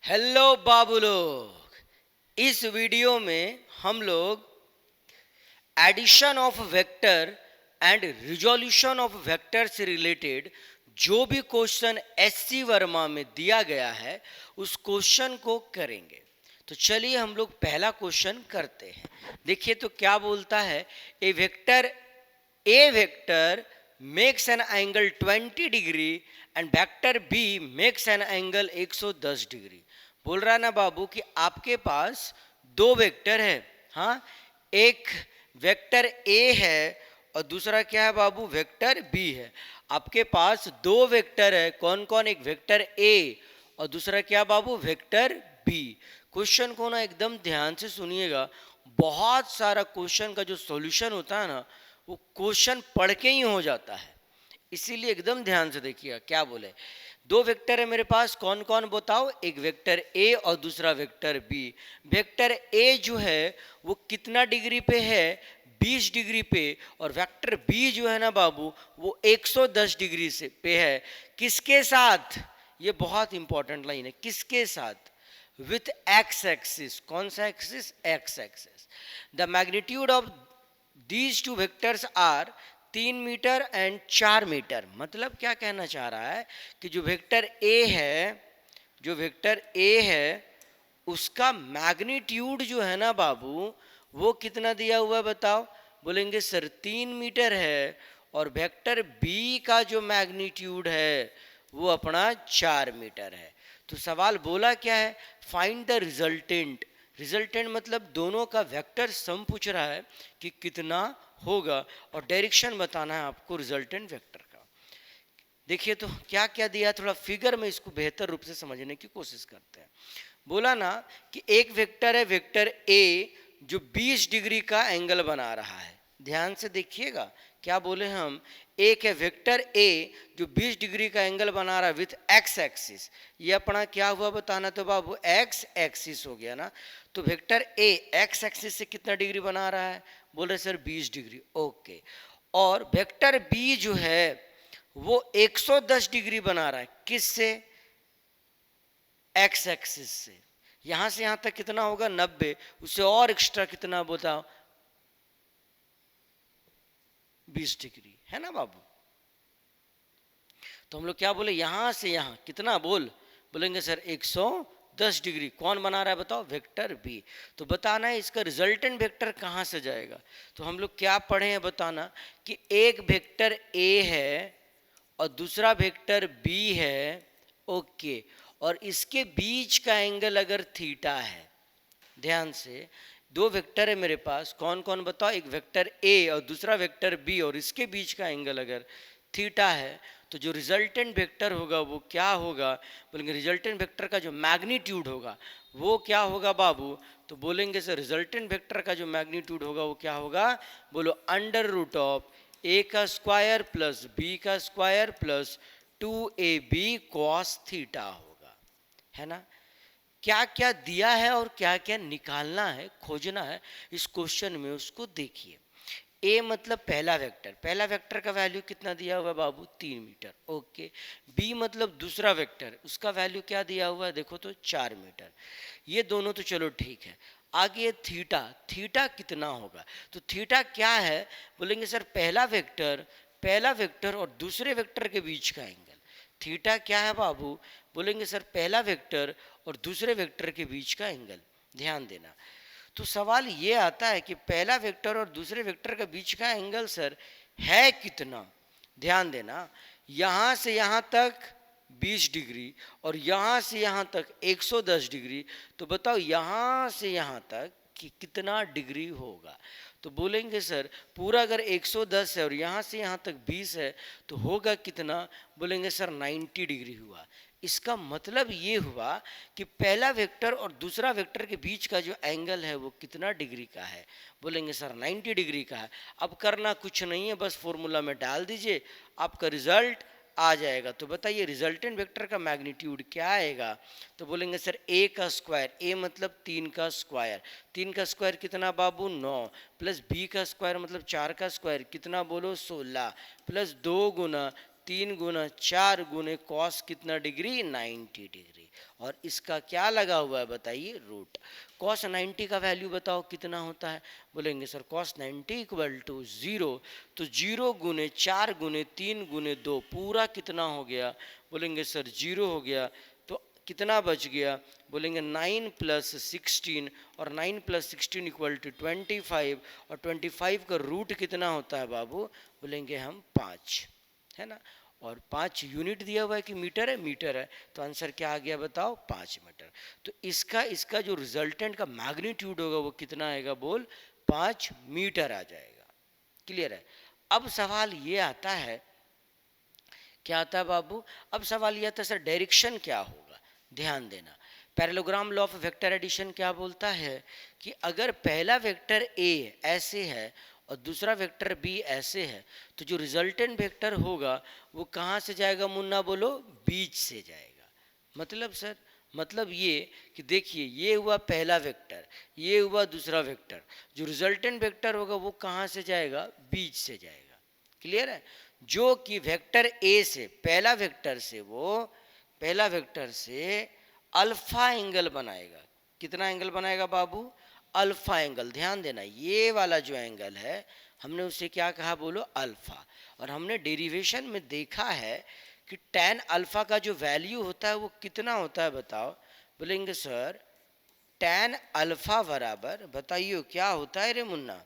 Hello बाबू लोग। इस video में हम लोग addition of vector and resolution of vector से रिलेटेड जो भी क्वेश्चन एससी वर्मा में दिया गया है उस क्वेश्चन को करेंगे। तो चलिए हम लोग पहला क्वेश्चन करते हैं। देखिए तो क्या बोलता है, A vector makes an angle 20 degree and vector B makes an angle 110 degree. बोल रहा है ना बाबू कि आपके पास दो वेक्टर है। हाँ, एक वेक्टर ए है और दूसरा क्या है बाबू, वेक्टर बी है। आपके पास दो वेक्टर है, कौन कौन? एक वेक्टर ए और दूसरा क्या बाबू, वेक्टर बी। क्वेश्चन को ना एकदम ध्यान से सुनिएगा। बहुत सारा क्वेश्चन का जो सॉल्यूशन होता है ना, वो क्वेश्चन पढ़ के ही हो जाता है, इसीलिए एकदम ध्यान से देखिएगा क्या बोले। दो वेक्टर है मेरे पास, कौन कौन बताओ? एक वेक्टर ए और दूसरा वेक्टर बी। वेक्टर ए जो है वो कितना डिग्री पे है? 20 डिग्री पे। और वेक्टर बी जो है ना बाबू, वो 110 डिग्री से पे है। किसके साथ? ये बहुत इंपॉर्टेंट लाइन है, किसके साथ? With X axis. कौन सा axis? X axis. The magnitude of these two vectors are 3 metre and 4 metre. मतलब क्या कहना चाह रहा है कि जो वेक्टर ए है, जो वेक्टर ए है उसका मैग्नीट्यूड जो है ना बाबू, वो कितना दिया हुआ है बताओ? बोलेंगे सर 3 मीटर है। और वेक्टर बी का जो मैग्नीट्यूड है वो अपना 4 मीटर है। तो सवाल बोला क्या है? Find the resultant. रिजल्टेंट मतलब दोनों का वेक्टर सम पूछ रहा है कि कितना होगा, और डायरेक्शन बताना है आपको रिजल्टेंट वेक्टर का। देखिए तो क्या क्या दिया, थोड़ा फिगर में इसको बेहतर रूप से समझने की कोशिश करते हैं। बोला ना कि एक वेक्टर है, वेक्टर ए, जो 20 डिग्री का एंगल बना रहा है। ध्यान से देखिएगा क्या बोले हम। एक है वेक्टर ए जो 20 डिग्री का एंगल बना रहा है विथ एक्स एक्सिस। ये अपना क्या हुआ बताना तो बाबू, एक्स एक्सिस हो गया ना। तो वेक्टर ए एक्स एक्सिस से कितना डिग्री बना रहा है? बोल रहे सर 20 डिग्री। ओके। और वेक्टर बी जो है वो 110 डिग्री बना रहा है। किससे? एक्स एक्सिस से। यहां से यहां तक कितना होगा? 90। उससे और एक्स्ट्रा कितना बताओ? 20 डिग्री है ना बाबू। तो हम लोग क्या बोले, यहां से यहां कितना बोलेंगे सर 110 डिग्री। कौन बना रहा है बताओ? Vector B. तो बताना है इसका रिजल्टेंट वेक्टर कहां से जाएगा। तो हम लोग क्या पढ़े हैं बताना कि एक वेक्टर ए है और दूसरा वेक्टर बी है। ओके। और इसके बीच का एंगल अगर थीटा है, ध्यान से, दो वेक्टर है मेरे पास, कौन कौन बताओ? एक वेक्टर ए और दूसरा वेक्टर बी, और इसके बीच का एंगल अगर थीटा है, तो जो रिजल्टेंट वेक्टर होगा वो क्या होगा? बोलेंगे रिजल्टेंट वेक्टर का जो मैग्नीट्यूड होगा वो क्या होगा बाबू? तो बोलेंगे सर रिजल्टेंट वेक्टर का जो मैग्नीट्यूड होगा वो क्या होगा? बोलो अंडर रूट ऑफ ए का स्क्वायर प्लस बी का square plus 2ab cos theta होगा। है ना। क्या क्या दिया है और क्या क्या निकालना है, खोजना है इस क्वेश्चन में, उसको देखिए। ए मतलब पहला वेक्टर, पहला वेक्टर का वैल्यू कितना दिया हुआ है बाबू? 3 मीटर। ओके। बी मतलब दूसरा वेक्टर, उसका वैल्यू क्या दिया हुआ है देखो तो 4 मीटर। ये दोनों तो चलो ठीक है। आगे थीटा, थीटा कितना होगा? तो थीटा क्या है? बोलेंगे सर पहला वेक्टर और दूसरे वेक्टर के बीच का एंगल। थीटा क्या है बाबू? बोलेंगे सर पहला वेक्टर और दूसरे वेक्टर के बीच का एंगल। ध्यान देना। तो सवाल ये आता है कि पहला वेक्टर और दूसरे वेक्टर के बीच का एंगल सर है कितना? ध्यान देना। यहां से यहां तक 20 डिग्री और यहां से यहां तक 110 डिग्री। तो बताओ यहां से यहां तक कि कितना डिग्री होगा? तो बोलेंगे सर पूरा अगर 110 है और यहाँ से यहाँ तक 20 है तो होगा कितना? बोलेंगे सर 90 डिग्री हुआ। इसका मतलब ये हुआ कि पहला वेक्टर और दूसरा वेक्टर के बीच का जो एंगल है वो कितना डिग्री का है? बोलेंगे सर 90 डिग्री का है। अब करना कुछ नहीं है, बस फॉर्मूला में डाल दीजिए, आपका रिजल्ट आ जाएगा। तो बताइए रिजल्टेंट वेक्टर का मैग्नीट्यूड क्या आएगा? तो बोलेंगे सर ए का स्क्वायर, ए मतलब 3 का स्क्वायर, 3 का स्क्वायर कितना बाबू? 9, प्लस बी का स्क्वायर मतलब 4 का स्क्वायर कितना बोलो? 16, प्लस 2 गुना 3 गुना 4 गुने कॉस कितना डिग्री 90 डिग्री, और इसका क्या लगा हुआ है बताइए रूट। कॉस 90 का वैल्यू बताओ कितना होता है, बोलेंगे सर कॉस 90 इक्वल टू 0, तो 0 गुने 4 गुने 3 गुने 2 पूरा कितना हो गया, बोलेंगे सर 0 हो गया, तो कितना बच गया, बोलेंगे 9 प्लस 16, और 9 प्लस 16 इक्वल टू 25, और 25 का रूट कितना होता है बाबू, बोलेंगे हम 5, है ना, और 5 यूनिट दिया हुआ है कि मीटर है, मीटर है, तो आंसर क्या आ गया बताओ 5 मीटर। तो इसका जो रिजल्टेंट का मैग्नीट्यूड होगा वो कितना आएगा, बोल 5 मीटर आ जाएगा। क्लियर है। अब सवाल ये आता है, क्या आता है बाबू, अब सवाल ये आता है सर डायरेक्शन क्या होगा। ध्यान देना, parallelogram law of vector addition क्या बोलता है कि अगर पहला वेक्टर ए ऐसे है और दूसरा वेक्टर बी ऐसे है, तो जो रिजल्टेंट वेक्टर होगा वो कहाँ से जाएगा मुन्ना, बोलो बीच से जाएगा। मतलब सर, मतलब ये कि देखिए ये हुआ पहला वेक्टर, ये हुआ दूसरा वेक्टर, जो रिजल्टेंट वेक्टर होगा वो कहाँ से जाएगा, बीच से जाएगा। क्लियर है। जो कि वेक्टर ए से, पहला वेक्टर से, वो पहला वेक्टर से अल्फा एंगल बनाएगा। कितना एंगल बनाएगा बाबू, अल्फा एंगल। ध्यान देना, ये वाला जो एंगल है हमने उसे क्या कहा, बोलो अल्फा। और हमने डेरिवेशन में देखा है कि tan अल्फा का जो वैल्यू होता है वो कितना होता है बताओ, बोलेंगे सर tan अल्फा बराबर, बताइए क्या होता है रे मुन्ना,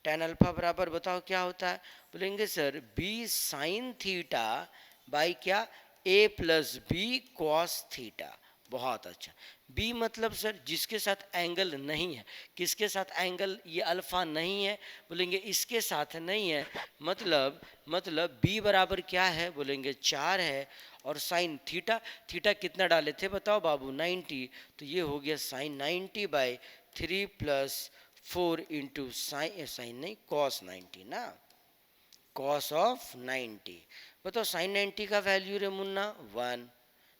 tan अल्फा बराबर बताओ क्या होता है, बोलेंगे sir b sine theta by क्या, a plus B cos theta. बहुत अच्छा। b मतलब सर जिसके साथ एंगल नहीं है, किसके साथ एंगल, ये अल्फा नहीं है, बोलेंगे इसके साथ नहीं है, मतलब b बराबर क्या है, बोलेंगे 4 है, और साइन थीटा, थीटा कितना डाले थे बताओ बाबू 90, तो ये हो गया sine 90 by 3 plus 4 into sine नहीं कॉस 90 ना, कॉस ऑफ 90। बताओ साइन 90 का वैल्यू रे मुन्ना 1,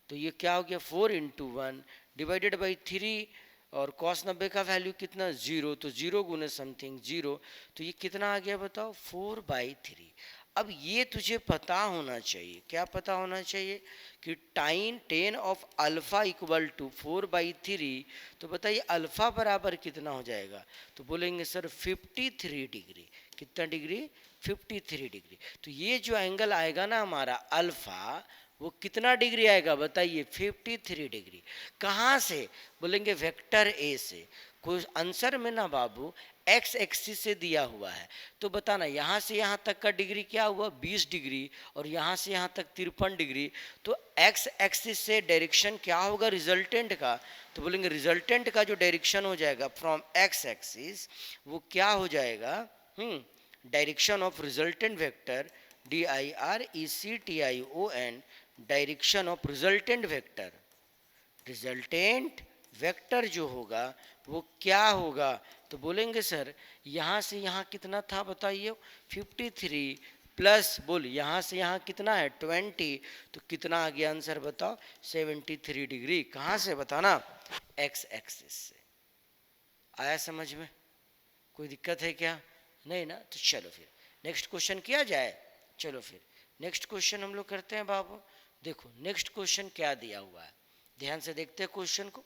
तो ये क्या हो गया 4 इंटू 1 डिवाइडेड बाई 3, और कॉस 90 का वैल्यू कितना 0, तो 0 गुने समथिंग 0, तो ये कितना आ गया बताओ 4/3। अब ये तुझे पता होना चाहिए, क्या पता होना चाहिए कि tan of alpha equal to 4/3, तो बताइए अल्फा बराबर कितना हो जाएगा, तो बोलेंगे सर 53 डिग्री। कितना डिग्री, 53 डिग्री। तो ये जो एंगल आएगा ना हमारा अल्फा, वो कितना डिग्री आएगा बताइए 53 डिग्री। कहाँ से, बोलेंगे वेक्टर ए से। कोई आंसर में ना बाबू एक्स एक्सिस से दिया हुआ है, तो बताना यहाँ से यहाँ तक का डिग्री क्या हुआ 20 डिग्री, और यहाँ से यहाँ तक 53 डिग्री, तो एक्स एक्सिस से डायरेक्शन क्या होगा रिजल्टेंट का, तो बोलेंगे रिजल्टेंट का जो डायरेक्शन हो जाएगा फ्रॉम एक्स एक्सिस, वो क्या हो जाएगा, direction of resultant vector DIRECTION, direction of resultant vector, resultant vector जो होगा वो क्या होगा, तो बोलेंगे सर यहाँ से यहाँ कितना था बताइए 53 प्लस, बोल यहाँ से यहाँ कितना है 20, तो कितना आ गया आंसर बताओ 73 डिग्री। कहाँ से बताना, एक्स एक्सिस से। आया समझ में, कोई दिक्कत है क्या, नहीं ना, तो चलो फिर नेक्स्ट क्वेश्चन किया जाए। चलो फिर नेक्स्ट क्वेश्चन हम लोग करते हैं बाबू। देखो नेक्स्ट क्वेश्चन क्या दिया हुआ है, ध्यान से देखते हैं क्वेश्चन को।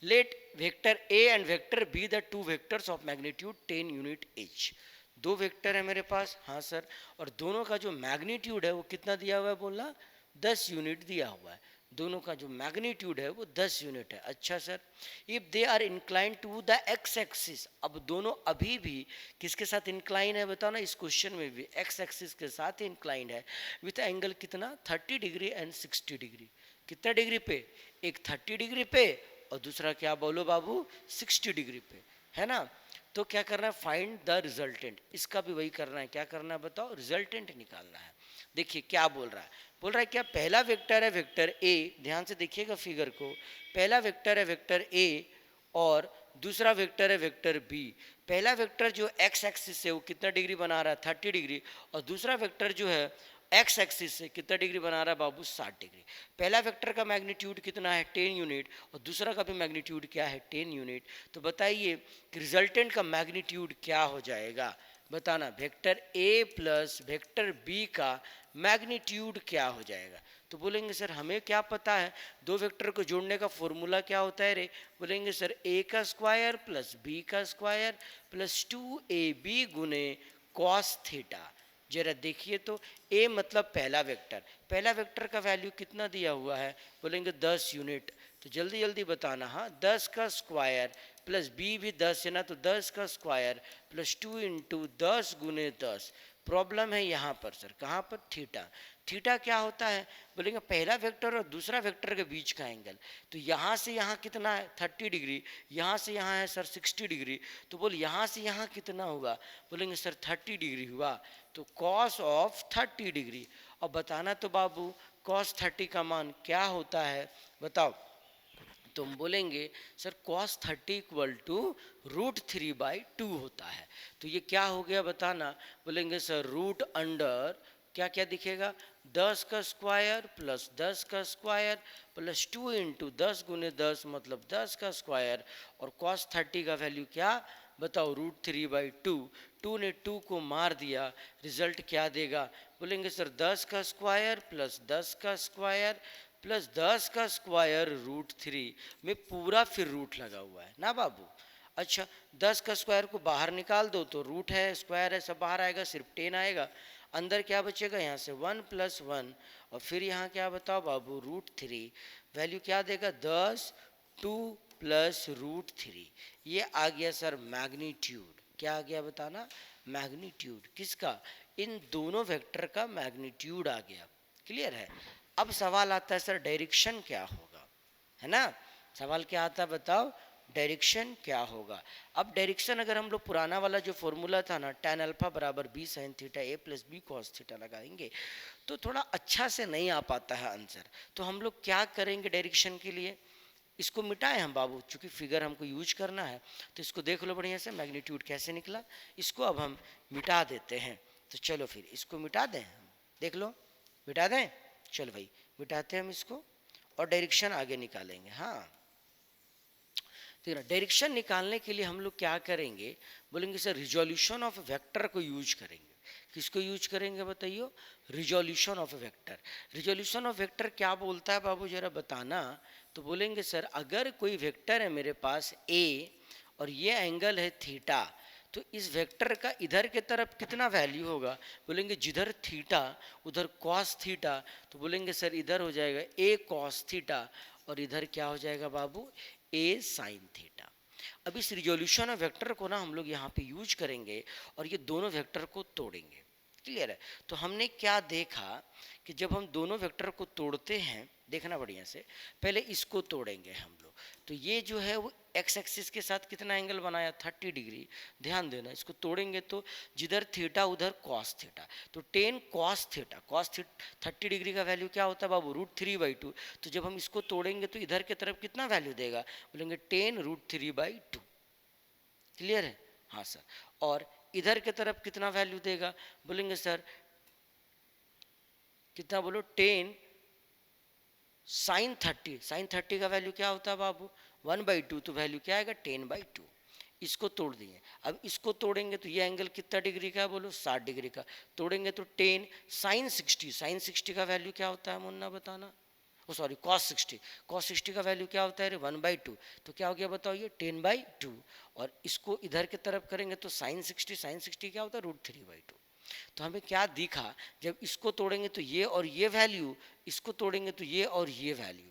Let vector A and vector B the two vectors of magnitude 10 unit each. दो वेक्टर है मेरे पास, हाँ सर, और दोनों का जो मैग्नीट्यूड है वो कितना दिया हुआ है, बोला 10 यूनिट दिया हुआ है। दोनों का जो मैग्नीट्यूड है वो 10 यूनिट है। अच्छा sir, if they are incline to the x axis, अब दोनों अभी भी किसके साथ इंक्लाइन है बताओ ना, इस क्वेश्चन में भी एक्स एक्सिस के साथ ही इंक्लाइन है, विथ एंगल कितना 30 डिग्री एंड 60 डिग्री। कितना डिग्री पे, एक 30 डिग्री पे और दूसरा क्या बोलो बाबू 60 डिग्री पे, है ना। तो क्या करना है, फाइंड द रिजल्टेंट। इसका भी वही करना है, क्या करना है बताओ, रिजल्टेंट निकालना है। देखिए क्या बोल रहा है, बोल रहा है क्या, पहला वेक्टर है वेक्टर ए, ध्यान से देखिएगा फिगर को, पहला वेक्टर है वेक्टर ए और दूसरा वेक्टर है वेक्टर बी। पहला वेक्टर जो एक्स एक्सिस है वो कितना डिग्री बना रहा है 30 डिग्री, और दूसरा वेक्टर जो है एक्स एक्सिस से कितना डिग्री बना रहा है बाबू 60 डिग्री। पहला वेक्टर का मैग्नीट्यूड कितना है 10 यूनिट, और दूसरा का भी मैग्नीट्यूड क्या है 10 यूनिट। तो बताइए कि रिजल्टेंट का मैग्नीट्यूड क्या हो जाएगा, बताना। Vector A plus vector B का मैग्नीट्यूड क्या हो जाएगा? तो बोलेंगे सर हमें क्या पता है, दो वेक्टर को जोड़ने का फॉर्मूला क्या होता है रे? बोलेंगे सर ए का स्क्वायर प्लस बी का स्क्वायर प्लस 2ab गुने कॉस थीटा। जरा देखिए तो ए मतलब पहला वेक्टर, पहला वेक्टर का वैल्यू कितना दिया हुआ है? बोलेंगे 10 यूनिट। तो जल्दी जल्दी बताना, हाँ 10 का स्क्वायर प्लस बी भी 10 है ना, तो 10 का स्क्वायर प्लस 2 इंटू 10 गुने 10। प्रॉब्लम है यहाँ पर सर, कहाँ पर? थीटा। थीटा क्या होता है? बोलेंगे पहला वेक्टर और दूसरा वेक्टर के बीच का एंगल। तो यहाँ से यहाँ कितना है? 30 डिग्री। यहाँ से यहाँ है सर 60 डिग्री। तो बोल यहाँ से यहाँ कितना होगा? बोलेंगे सर 30 डिग्री हुआ। तो कॉस ऑफ 30 डिग्री। और बताना तो बाबू कॉस 30 का मान क्या होता है बताओ? तुम बोलेंगे सर cos 30 इक्वल टू √3/2 होता है। तो ये क्या हो गया बताना? बोलेंगे सर रूट अंडर क्या क्या दिखेगा? 10 का स्क्वायर प्लस 10 का स्क्वायर प्लस 2 इंटू 10 गुने 10 मतलब 10 का स्क्वायर। और cos 30 का वैल्यू क्या बताओ? √3/2। 2 ने 2 को मार दिया, रिजल्ट क्या देगा? बोलेंगे सर 10 का स्क्वायर प्लस 10 का स्क्वायर प्लस 10 का स्क्वायर √3 में पूरा फिर रूट लगा हुआ है ना बाबू। अच्छा 10 का स्क्वायर को बाहर निकाल दो तो रूट है स्क्वायर है सब बाहर आएगा, सिर्फ 10 आएगा। अंदर क्या बचेगा? यहाँ से 1 + 1 और फिर यहाँ क्या बताओ बाबू? √3। वैल्यू क्या देगा? 10 2 प्लस √3। ये आ गया सर मैग्नीट्यूड। क्या आ गया बताना? मैग्नीट्यूड किसका? इन दोनों वेक्टर का मैग्नीट्यूड आ गया। क्लियर है? अब सवाल आता है सर डायरेक्शन क्या होगा, है ना? सवाल क्या आता है बताओ? डायरेक्शन क्या होगा? अब डायरेक्शन अगर हम लोग पुराना वाला जो फॉर्मूला था ना tan अल्फा बराबर b sin theta a plus b cos theta लगाएंगे तो थोड़ा अच्छा से नहीं आ पाता है आंसर। तो हम लोग क्या करेंगे डायरेक्शन के लिए? इसको मिटाएं हम बाबू, चूंकि फिगर हमको यूज करना है। तो इसको देख लो बढ़िया से, मैग्नीट्यूड कैसे निकला। इसको अब हम मिटा देते हैं। तो चलो फिर इसको मिटा दें, देख लो मिटा दें। चलो भाई मिटाते हैं हम इसको और डायरेक्शन आगे निकालेंगे। हाँ ठीक है, डायरेक्शन निकालने के लिए हम लोग क्या करेंगे? बोलेंगे सर रिजोल्यूशन ऑफ वेक्टर को यूज करेंगे। किसको यूज करेंगे बताइए? Resolution of vector. Resolution of vector क्या बोलता है बाबू जरा बताना? तो बोलेंगे सर अगर कोई वेक्टर है मेरे पास a और ये एंगल है थीटा, तो इस वेक्टर का इधर के तरफ कितना वैल्यू होगा? बोलेंगे जिधर थीटा उधर कॉस थीटा। तो बोलेंगे सर इधर हो जाएगा a cos थीटा और इधर क्या हो जाएगा बाबू? a sin theta. अब इस रिजोल्यूशन ऑफ वेक्टर को ना हम लोग यहाँ पे यूज करेंगे और ये दोनों वेक्टर को तोड़ेंगे। क्लियर है? तो हमने क्या देखा कि जब हम दोनों वेक्टर को तोड़ते हैं, देखना बढ़िया से, पहले इसको तोड़ेंगे हम लोग। तो ये जो है वो एक्स एक्सिस के साथ कितना एंगल बनाया? 30 डिग्री। ध्यान देना, इसको तोड़ेंगे तो जिधर थीटा उधर कॉस थीटा, तो 10 कॉस थीटा। कॉस 30 डिग्री का वैल्यू क्या होता है बाबू? √3/2। तो जब हम इसको तोड़ेंगे तो इधर के तरफ कितना वैल्यू देगा? बोलेंगे 10 √3/2। क्लियर है? हाँ सर। और इधर के तरफ कितना वैल्यू देगा? बोलेंगे सर कितना बोलो? 10 sin 30। sin 30 का वैल्यू क्या होता है बाबू? 1/2। तो वैल्यू क्या आएगा? 10/2। इसको तोड़ दिए। अब इसको तोड़ेंगे तो ये एंगल कितना डिग्री का है बोलो? 60 डिग्री का। तोड़ेंगे तो 10 sin 60। sin 60 का वैल्यू क्या होता है मुन्ना बताना? ओ सॉरी cos 60। cos 60 का वैल्यू क्या होता है रे? 1/2। तो क्या हो गया बताओ? ये 10/2। और इसको इधर की तरफ करेंगे तो sin 60। sin 60 क्या होता है? √3/2। तो हमें क्या दिखा? जब इसको तोड़ेंगे तो ये और ये वैल्यू, इसको तोड़ेंगे तो ये और ये वैल्यू।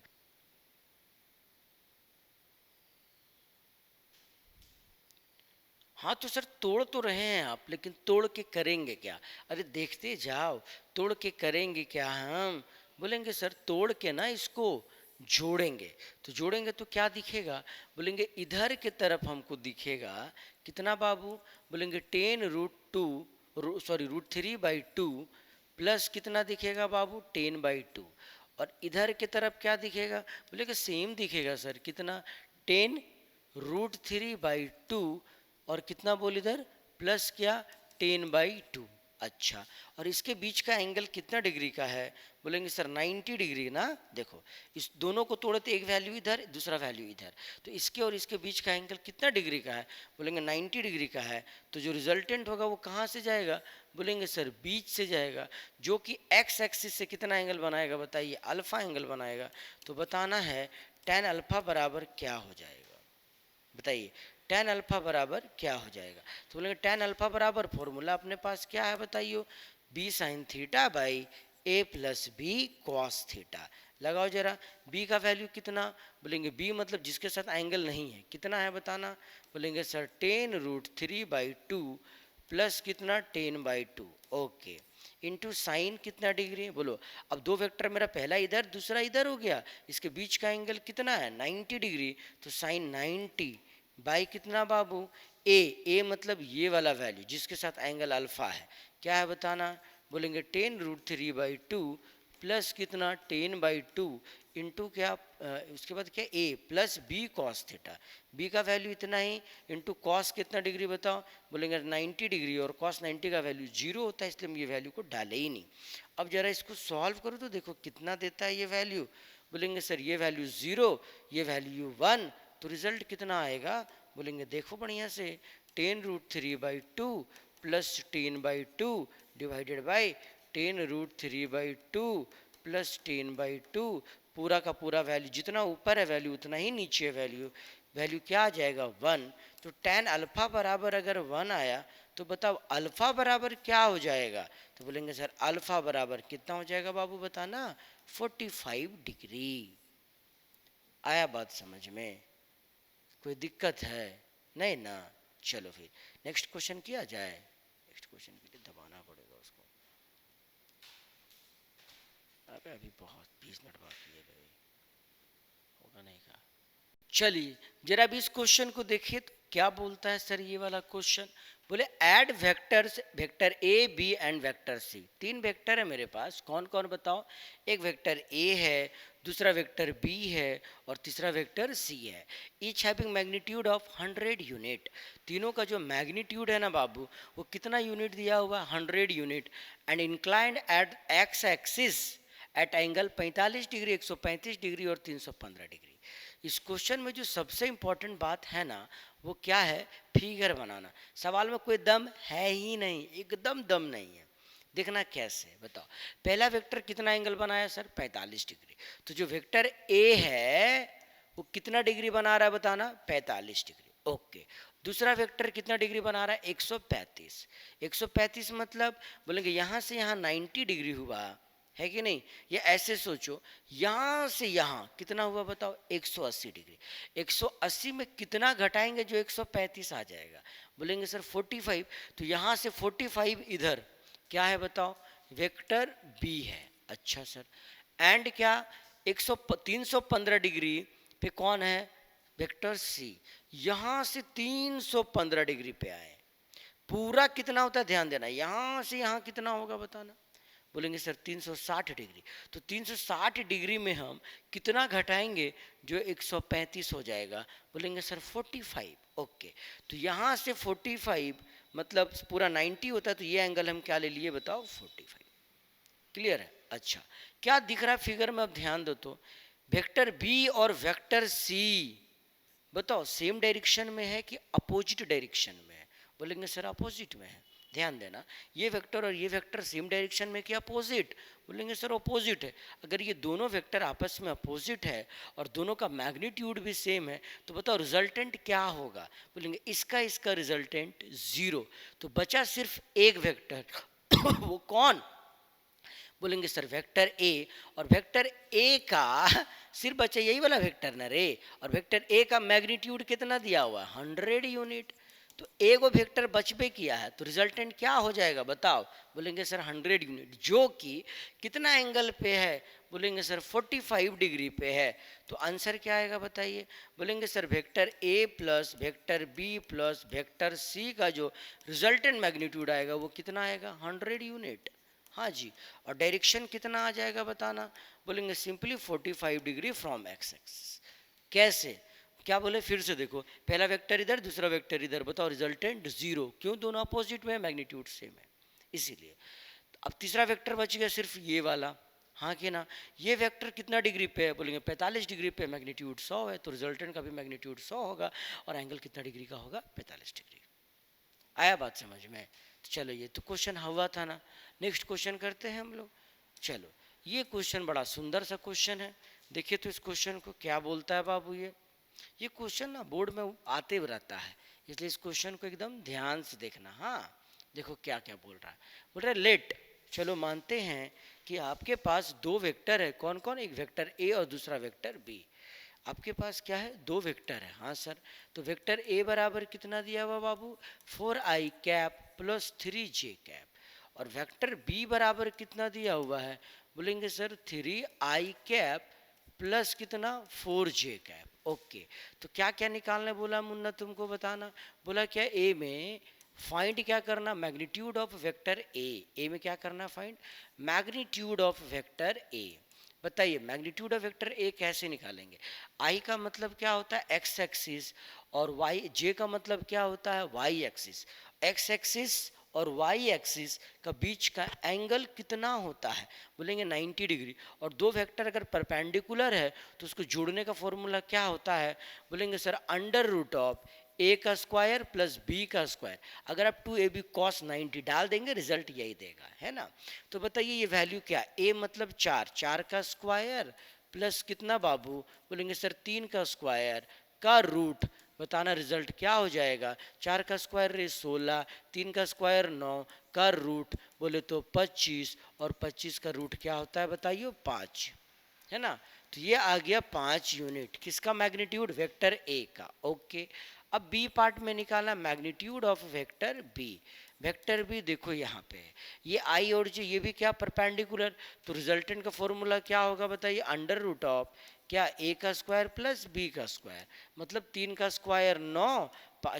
हाँ तो सर तोड़ तो रहे हैं आप, लेकिन तोड़ के करेंगे क्या? अरे देखते जाओ, तोड़ के करेंगे क्या हम? बोलेंगे सर तोड़ के ना इसको जोड़ेंगे। तो जोड़ेंगे तो क्या दिखेगा? बोलेंगे इधर के तरफ हमको दिखेगा कितना बाबू? बोलेंगे 10 √3/2 प्लस कितना दिखेगा बाबू? 10/2। और इधर की तरफ क्या दिखेगा? बोलेगा सेम दिखेगा सर, कितना? 10 √3/2 और कितना बोल इधर? प्लस क्या? 10/2। अच्छा, और इसके बीच का एंगल कितना डिग्री का है? बोलेंगे सर 90 डिग्री ना। देखो इस दोनों को तोड़े तो एक वैल्यू इधर दूसरा वैल्यू इधर, तो इसके और इसके बीच का एंगल कितना डिग्री का है? बोलेंगे 90 डिग्री का है। तो जो रिजल्टेंट होगा वो कहाँ से जाएगा? बोलेंगे सर बीच से जाएगा, जो कि एक्स एक्सिस से कितना एंगल बनाएगा बताइए? अल्फा एंगल बनाएगा। तो बताना है tan अल्फा बराबर क्या हो जाएगा, बताइए tan अल्फा बराबर क्या हो जाएगा? तो बोलेंगे tan अल्फा बराबर फॉर्मूला अपने पास क्या है बताइए? B sine theta by A plus B cos theta. लगाओ जरा, b का वैल्यू कितना? बोलेंगे b मतलब जिसके साथ एंगल नहीं है, कितना है बताना? बोलेंगे सर tan√3/2 प्लस कितना? 10/2। ओके, इंटू साइन कितना डिग्री है बोलो। अब दो वेक्टर मेरा पहला इधर दूसरा इधर हो गया, इसके बीच का एंगल कितना है? 90 डिग्री। तो साइन 90 बाई कितना बाबू? ए मतलब ये वाला वैल्यू जिसके साथ एंगल अल्फा है, क्या है बताना? बोलेंगे tan√3/2 प्लस कितना? 10/2 इंटू क्या उसके बाद क्या? A plus B cos theta. B का वैल्यू इतना ही इंटू कॉस कितना डिग्री बताओ? बोलेंगे 90 डिग्री, और कॉस 90 का वैल्यू 0 होता है, इसलिए हम ये वैल्यू को डाले ही नहीं। अब जरा इसको सॉल्व करो तो देखो कितना देता है ये वैल्यू। बोलेंगे सर ये वैल्यू 0, ये वैल्यू 1, तो रिजल्ट कितना आएगा? बोलेंगे देखो बढ़िया से, tan√3/2 plus 10/2 divided by tan√3/2 plus 10/2, पूरा का पूरा वैल्यू जितना ऊपर है वैल्यू उतना ही नीचे है वैल्यू। वैल्यू क्या आ जाएगा? 1। तो tan अल्फा बराबर अगर 1 आया तो बताओ अल्फा बराबर क्या हो जाएगा? तो बोलेंगे सर अल्फा बराबर कितना हो जाएगा बाबू बताना? 45 डिग्री। आया बात समझ में? कोई दिक्कत है? नहीं ना। चलो फिर नेक्स्ट क्वेश्चन किया जाए। नेक्स्ट क्वेश्चन के लिए दबाना पड़ेगा उसको। अभी बहुत 20 मिनट बाकी है भाई, होगा नहीं का। चलिए जरा भी इस क्वेश्चन को देखिए तो क्या बोलता है सर ये वाला क्वेश्चन। बोले add vectors, vector A B and vector C. तीन वेक्टर है मेरे पास, कौन कौन बताओ? एक वेक्टर ए है, दूसरा वेक्टर बी है, और तीसरा वेक्टर सी है। Each having magnitude of 100 unit. तीनों का जो मैग्नीट्यूड है ना बाबू, वो कितना यूनिट दिया हुआ? 100 unit. And inclined at x axis at angle 45 degree, 135 degree और 315 डिग्री। इस क्वेश्चन में जो सबसे इंपॉर्टेंट बात है ना वो क्या है? फिगर बनाना। सवाल में कोई दम है ही नहीं, एकदम दम नहीं है। देखना कैसे बताओ। पहला वेक्टर कितना एंगल बनाया सर? 45 डिग्री। तो जो वेक्टर ए है वो कितना डिग्री बना रहा है बताना? 45 डिग्री। ओके, दूसरा वेक्टर कितना डिग्री बना रहा है? 135। 135 मतलब बोलेंगे यहाँ से यहाँ 90 डिग्री हुआ है कि नहीं? ये ऐसे सोचो, यहाँ से यहाँ कितना हुआ बताओ? 180 डिग्री। 180 में कितना घटाएंगे जो 135 आ जाएगा? बोलेंगे सर 45। तो यहाँ से 45 इधर क्या है बताओ? वेक्टर बी है। अच्छा सर, एंड क्या 315 डिग्री पे कौन है? Vector C. यहाँ से 315 डिग्री पे आए, पूरा कितना होता है ध्यान देना, यहाँ से यहाँ कितना होगा बताना? बोलेंगे सर 360 डिग्री। तो 360 डिग्री में हम कितना घटाएंगे जो 135 हो जाएगा? बोलेंगे सर 45। ओके, तो यहाँ से 45 मतलब पूरा 90 होता है, तो ये एंगल हम क्या ले लिए बताओ? 45। क्लियर है? अच्छा, क्या दिख रहा है फिगर में? अब ध्यान दो तो, वेक्टर बी और वेक्टर सी बताओ सेम डायरेक्शन में है कि अपोजिट डायरेक्शन में है? बोलेंगे सर अपोजिट में है। ध्यान देना, ये वेक्टर और ये वेक्टर सेम डायरेक्शन में कि अपोजिट? बोलेंगे सर अपोजिट है। अगर ये दोनों वेक्टर आपस में अपोजिट है और दोनों का मैग्नीट्यूड भी सेम है तो बताओ रिजल्टेंट क्या होगा? बोलेंगे इसका रिजल्टेंट 0। तो बचा सिर्फ एक वेक्टर वो कौन? बोलेंगे सर वेक्टर ए। और वेक्टर ए का सिर्फ बचा यही वाला वेक्टर ना रे, और वेक्टर ए का मैग्नीट्यूड कितना दिया हुआ? 100 यूनिट। तो ए को वेक्टर बचबे किया है, तो रिजल्टेंट क्या हो जाएगा बताओ? बोलेंगे सर 100 यूनिट, जो कि कितना एंगल पे है? बोलेंगे सर 45 डिग्री पे है। तो आंसर क्या आएगा बताइए? बोलेंगे sir vector A plus vector B plus vector C का जो रिजल्टेंट मैग्नीट्यूड आएगा वो कितना आएगा? 100 यूनिट। हाँ जी, और डायरेक्शन कितना आ जाएगा बताना? बोलेंगे simply 45 degree from x axis. कैसे? क्या बोले फिर से देखो, पहला वेक्टर इधर दूसरा वेक्टर इधर, बताओ रिजल्टेंट 0। क्यों? दोनों अपोजिट में है, मैग्नीट्यूड सेम है। इसीलिए। अब तीसरा वेक्टर बच गया सिर्फ ये वाला, हाँ कि ना। ये वेक्टर कितना डिग्री पे है, बोलेंगे 45 डिग्री पे, मैग्नीट्यूड 100 है, तो रिजल्टेंट का भी मैग्नीट्यूड 100 होगा और एंगल कितना डिग्री का होगा, 45 डिग्री। आया बात समझ में? तो चलो ये तो क्वेश्चन हुआ था ना। नेक्स्ट क्वेश्चन करते हैं हम लोग। चलो ये क्वेश्चन बड़ा सुंदर सा क्वेश्चन है। देखिए तो इस क्वेश्चन को क्या बोलता है बाबू। ये क्वेश्चन ना बोर्ड में आते रहता है, इसलिए इस क्वेश्चन को एकदम ध्यान से देखना। हाँ देखो क्या क्या बोल रहा है। बोल रहा है लेट, चलो मानते हैं कि आपके पास दो वेक्टर है। कौन कौन? एक वेक्टर ए और दूसरा वेक्टर बी। आपके पास क्या है? दो वेक्टर है। हाँ सर, तो वेक्टर ए बराबर कितना दिया हुआ बाबू? 4i cap plus 3j cap. और वेक्टर बी बराबर कितना दिया हुआ है? बोलेंगे सर 3i कैप प्लस कितना? 4j cap. ओके, तो क्या क्या निकालने बोला मुन्ना तुमको बताना? बोला क्या ए में फाइंड क्या करना? मैग्नीट्यूड ऑफ वेक्टर ए में क्या करना? Find magnitude of vector A. बताइए मैग्नीट्यूड ऑफ वेक्टर ए कैसे निकालेंगे? आई का मतलब क्या होता है? एक्स एक्सिस, और वाई जे का मतलब क्या होता है? Y axis. एक्स एक्सिस और वाई एक्सिस का बीच का एंगल कितना होता है? बोलेंगे 90 डिग्री। और दो वेक्टर अगर परपेंडिकुलर है तो उसको जोड़ने का फॉर्मूला क्या होता है? बोलेंगे सर अंडर रूट ऑफ ए का स्क्वायर प्लस बी का स्क्वायर। अगर आप 2ab cos 90 डाल देंगे रिजल्ट यही देगा, है ना। तो बताइए ये वैल्यू क्या? ए मतलब 4, 4 का स्क्वायर प्लस कितना बाबू? बोलेंगे सर 3 का स्क्वायर का रूट। बताना रिजल्ट क्या हो जाएगा? 4 का स्क्वायर 16, 3 का स्क्वायर 9 का रूट बोले तो 25, और 25 का रूट क्या होता है बताइए? 5, है ना। तो ये आ गया 5 यूनिट किसका? मैग्नीट्यूड वेक्टर ए का। ओके, अब बी पार्ट में निकालना magnitude of vector B. Vector B देखो यहाँ पे ये आई और जे, ये भी क्या? परपेंडिकुलर। तो रिजल्टेंट का फॉर्मूला क्या होगा बताइए? अंडर रूट ऑफ क्या? ए का स्क्वायर प्लस बी का स्क्वायर, मतलब 3 का स्क्वायर 9,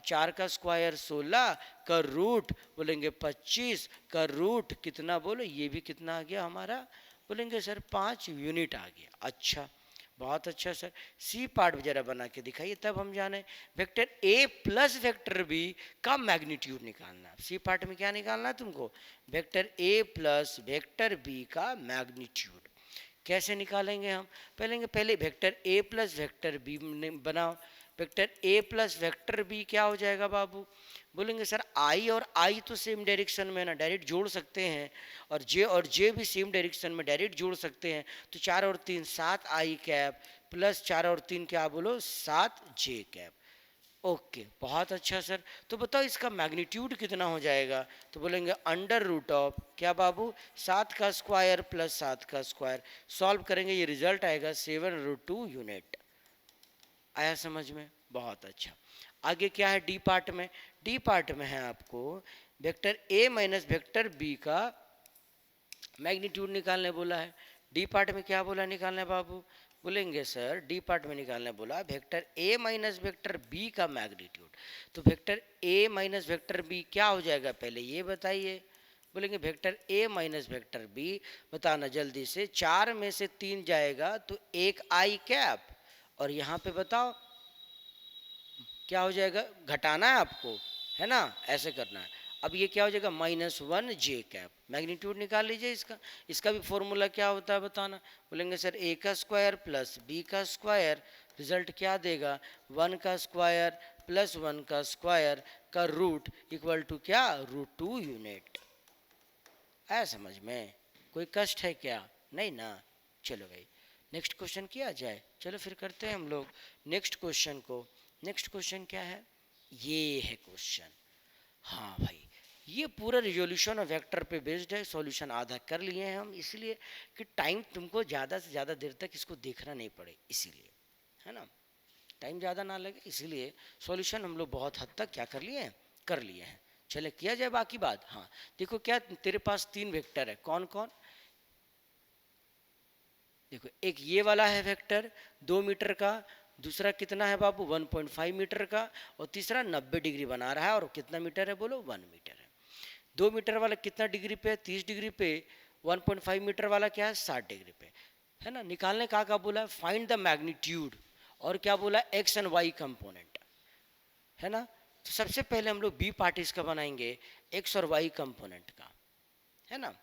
4 का स्क्वायर 16 का रूट बोलेंगे 25 का रूट कितना? बोलो ये भी कितना आ गया हमारा? बोलेंगे सर 5 यूनिट आ गया। अच्छा, बहुत अच्छा सर। सी पार्ट जरा बना के दिखाइए तब हम जाने। Vector A plus vector B का मैग्नीट्यूड निकालना। सी पार्ट में क्या निकालना है तुमको? Vector A plus vector B का मैग्नीट्यूड। कैसे निकालेंगे हम? पहले vector A plus vector B बनाओ। Vector A plus vector B क्या हो जाएगा बाबू? बोलेंगे सर आई और आई तो सेम डायरेक्शन में ना, डायरेक्ट जोड़ सकते हैं। और जे भी सेम डायरेक्शन में डायरेक्ट जोड़ सकते हैं। तो 4 और 3 7 आई कैप प्लस 4 और 3 क्या बोलो? 7 जे कैप। ओके, बहुत अच्छा सर। तो बताओ इसका मैग्नीट्यूड कितना हो जाएगा? तो बोलेंगे अंडर रूट ऑफ क्या बाबू? 7 का स्क्वायर प्लस 7 का स्क्वायर। सॉल्व करेंगे ये रिजल्ट आएगा 7√2 यूनिट। आया समझ में? बहुत अच्छा। आगे क्या है डी पार्ट में? डी पार्ट में है आपको vector A minus vector B का मैग्नीट्यूड निकालने बोला है। डी पार्ट में क्या बोला निकालने बाबू? बोलेंगे सर डी पार्ट में निकालने बोला vector A minus vector B का मैग्नीट्यूड। तो vector A minus vector B क्या हो जाएगा पहले ये बताइए? बोलेंगे vector A minus vector B, बताना जल्दी से। 4 में से 3 जाएगा तो 1 आई कैप, और यहाँ पे बताओ क्या हो जाएगा? घटाना है आपको, है ना, ऐसे करना है। अब ये क्या हो जाएगा? -1 जे कैप। मैग्नीट्यूड निकाल लीजिए इसका। इसका भी फॉर्मूला क्या होता है बताना? बोलेंगे सर ए का स्क्वायर प्लस बी का स्क्वायर, रिजल्ट क्या देगा? 1 का स्क्वायर प्लस 1 का स्क्वायर का रूट इक्वल टू क्या? √2 यूनिट। आया समझ में? कोई कष्ट है क्या? नहीं ना। चलो भाई नेक्स्ट क्वेश्चन किया जाए। चलो फिर करते हैं हम लोग नेक्स्ट क्वेश्चन को। नेक्स्ट क्वेश्चन क्या है? ये है क्वेश्चन। हाँ भाई, ये पूरा रिजोल्यूशन और वेक्टर पे बेस्ड है। सॉल्यूशन आधा कर लिए हैं हम, इसलिए कि टाइम तुमको ज़्यादा से ज़्यादा देर तक इसको देखना नहीं पड़े, इसीलिए, है ना, टाइम ज़्यादा ना लगे, इसलिए सॉल्यूशन हम लोग बहुत हद तक क्या कर लिए हैं? कर लिए हैं। चले किया जाए बाकी बात। हाँ देखो क्या तेरे पास 3 वेक्टर है। कौन कौन? देखो एक ये वाला है वेक्टर 2 मीटर का, दूसरा कितना है बाबू? 1.5 मीटर का, और तीसरा 90 डिग्री बना रहा है। और कितना मीटर है बोलो? 1 मीटर है। 2 मीटर वाला कितना डिग्री पे है? 30 डिग्री पे। 1.5 मीटर वाला क्या है? 60 डिग्री पे, है ना। निकालने का बोला? फाइंड द मैग्नीट्यूड, और क्या बोला? एक्स एंड वाई कंपोनेंट, है ना। तो सबसे पहले हम लोग बी पार्ट इसका बनाएंगे एक्स और वाई कंपोनेंट का। है ना।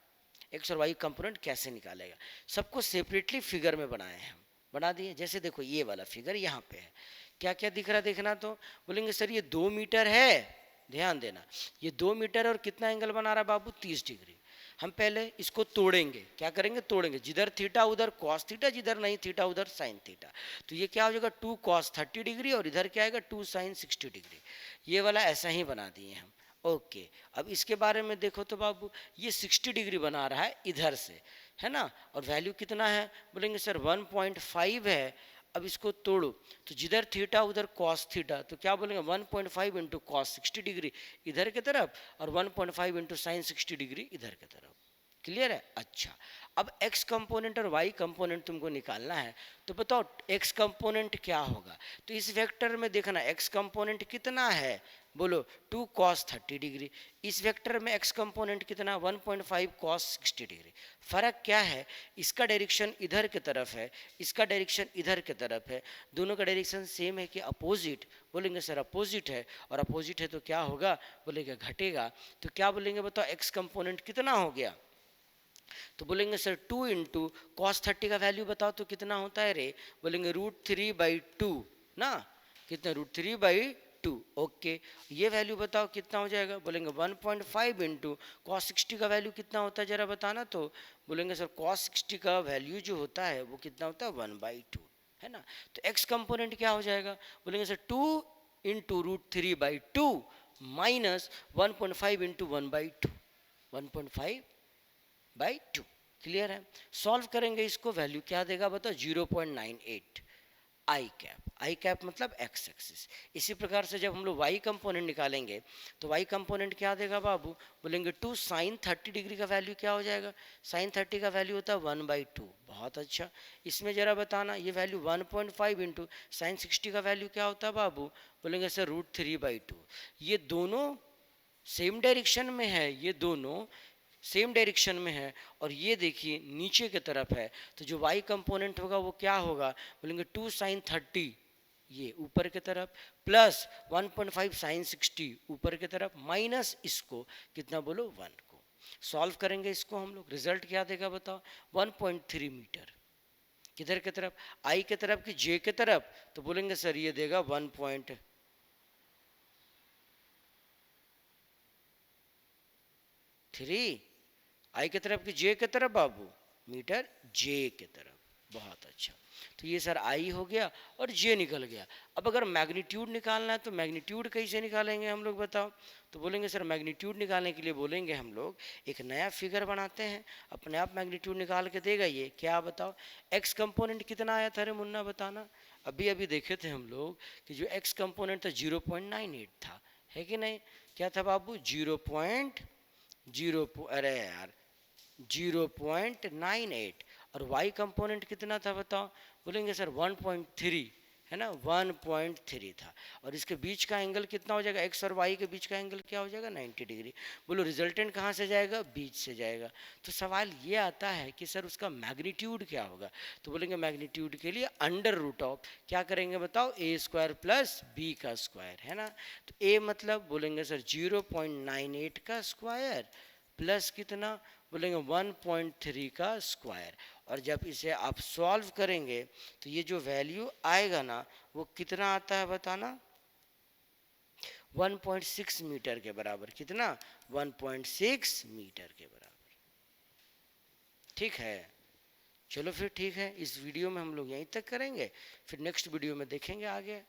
एक्स और वाई कंपोनेंट कैसे निकालेगा, सबको सेपरेटली फिगर में बनाए हैं हम, बना दिए। जैसे देखो ये वाला फिगर यहाँ पे है, क्या क्या दिख रहा देखना। तो बोलेंगे सर ये 2 मीटर है, ध्यान देना ये 2 मीटर और कितना एंगल बना रहा है बाबू, 30 डिग्री। हम पहले इसको तोड़ेंगे, क्या करेंगे, तोड़ेंगे, जिधर थीटा उधर कॉस थीटा, जिधर नहीं थीटा उधर साइन थीटा। तो ये क्या हो जाएगा 2 cos 30 डिग्री और इधर क्या आएगा 2 sin 60 डिग्री। ये वाला ऐसा ही बना दिए हम। ओके, अब इसके बारे में देखो तो बाबू ये 60 डिग्री बना रहा है इधर से, है ना, और वैल्यू कितना है, बोलेंगे सर 1.5 है। अब इसको तोड़ो तो जिधर थीटा उधर कॉस थीटा, तो क्या बोलेंगे 1.5 इंटू कॉस 60 डिग्री इधर की तरफ और 1.5 इंटू साइन 60 डिग्री इधर की तरफ। क्लियर है। अच्छा, अब x कंपोनेंट और y कंपोनेंट तुमको निकालना है, तो बताओ x कंपोनेंट क्या होगा। तो इस वेक्टर में देखना x कंपोनेंट कितना है, बोलो 2 cos 30 डिग्री। इस वेक्टर में x कंपोनेंट कितना 1.5 cos 60 डिग्री। फर्क क्या है, इसका डायरेक्शन इधर की तरफ है, इसका डायरेक्शन इधर की तरफ है, दोनों का डायरेक्शन सेम है कि अपोजिट, बोलेंगे सर अपोजिट है, और अपोजिट है तो क्या होगा, बोलेंगे घटेगा। तो क्या बोलेंगे बताओ x कंपोनेंट कितना हो गया, तो बोलेंगे सर 2 इंटू कॉस 30 का वैल्यू बताओ तो कितना होता है रे, बोलेंगे √3/2 ना, कितना √3/2। ओके, ये वैल्यू बताओ कितना हो जाएगा, बोलेंगे 1.5 इंटू कॉस 60 का वैल्यू कितना होता है जरा बताना। तो बोलेंगे सर कॉस 60 का वैल्यू जो होता है वो कितना होता है 1/2, है ना। तो एक्स कंपोनेंट क्या हो जाएगा, बोलेंगे sir 2 into √3/2 minus 1.5 into 1/2, 1.5/2। Clear है। सॉल्व करेंगे इसको, वैल्यू क्या देगा बताओ 0.98 आई कैप मतलब एक्स एक्सिस। इसी प्रकार से जब हम लोग वाई कंपोनेंट निकालेंगे तो वाई कंपोनेंट क्या देगा बाबू, बोलेंगे 2 sin 30 डिग्री का वैल्यू क्या हो जाएगा, sin 30 का वैल्यू होता है 1/2। बहुत अच्छा, इसमें जरा बताना ये वैल्यू 1.5 इंटू साइन 60 का वैल्यू क्या होता है बाबू, बोलेंगे सर √3/2। ये दोनों सेम डायरेक्शन में है, ये दोनों सेम डायरेक्शन में है, और ये देखिए नीचे की तरफ है, तो जो y कंपोनेंट होगा वो क्या होगा, बोलेंगे 2 sin 30 ये ऊपर की तरफ प्लस 1.5 sin 60 ऊपर की तरफ माइनस इसको कितना बोलो 1 को। सॉल्व करेंगे इसको हम लोग, रिजल्ट क्या देगा बताओ 1.3 मीटर। किधर की तरफ, I की तरफ कि J की तरफ, तो बोलेंगे सर ये देगा 1.3 आई की तरफ कि जे की तरफ बाबू, मीटर जे की तरफ। बहुत अच्छा, तो ये सर आई हो गया और जे निकल गया। अब अगर मैग्नीट्यूड निकालना है तो मैग्नीट्यूड कैसे निकालेंगे हम लोग बताओ, तो बोलेंगे सर मैग्नीट्यूड निकालने के लिए बोलेंगे हम लोग एक नया फिगर बनाते हैं, अपने आप मैग्नीट्यूड निकाल के देगा ये। क्या बताओ एक्स कंपोनेंट कितना आया था रे मुन्ना बताना। अभी अभी देखे थे हम लोग कि जो एक्स कंपोनेंट था 0.98 था, है कि नहीं, क्या था बाबू अरे यार 0.98, और y कंपोनेंट कितना था बताओ, बोलेंगे सर 1.3, है ना 1.3 था, और इसके बीच का एंगल कितना हो जाएगा, x और y के बीच का एंगल क्या हो जाएगा 90 डिग्री। बोलो रिजल्टेंट कहाँ से जाएगा, बीच से जाएगा। तो सवाल ये आता है कि सर उसका मैग्नीट्यूड क्या होगा, तो बोलेंगे मैग्नीट्यूड के लिए √ऑफ क्या करेंगे बताओ a² प्लस b का स्क्वायर, है ना। तो a मतलब बोलेंगे सर 0.98 का स्क्वायर प्लस कितना, बोलेंगे 1.3 का स्क्वायर, और जब इसे आप सॉल्व करेंगे तो ये जो वैल्यू आएगा ना वो कितना आता है बताना, 1.6 मीटर के बराबर। कितना, 1.6 मीटर के बराबर। ठीक है, चलो फिर ठीक है, इस वीडियो में हम लोग यहीं तक करेंगे, फिर नेक्स्ट वीडियो में देखेंगे आगे।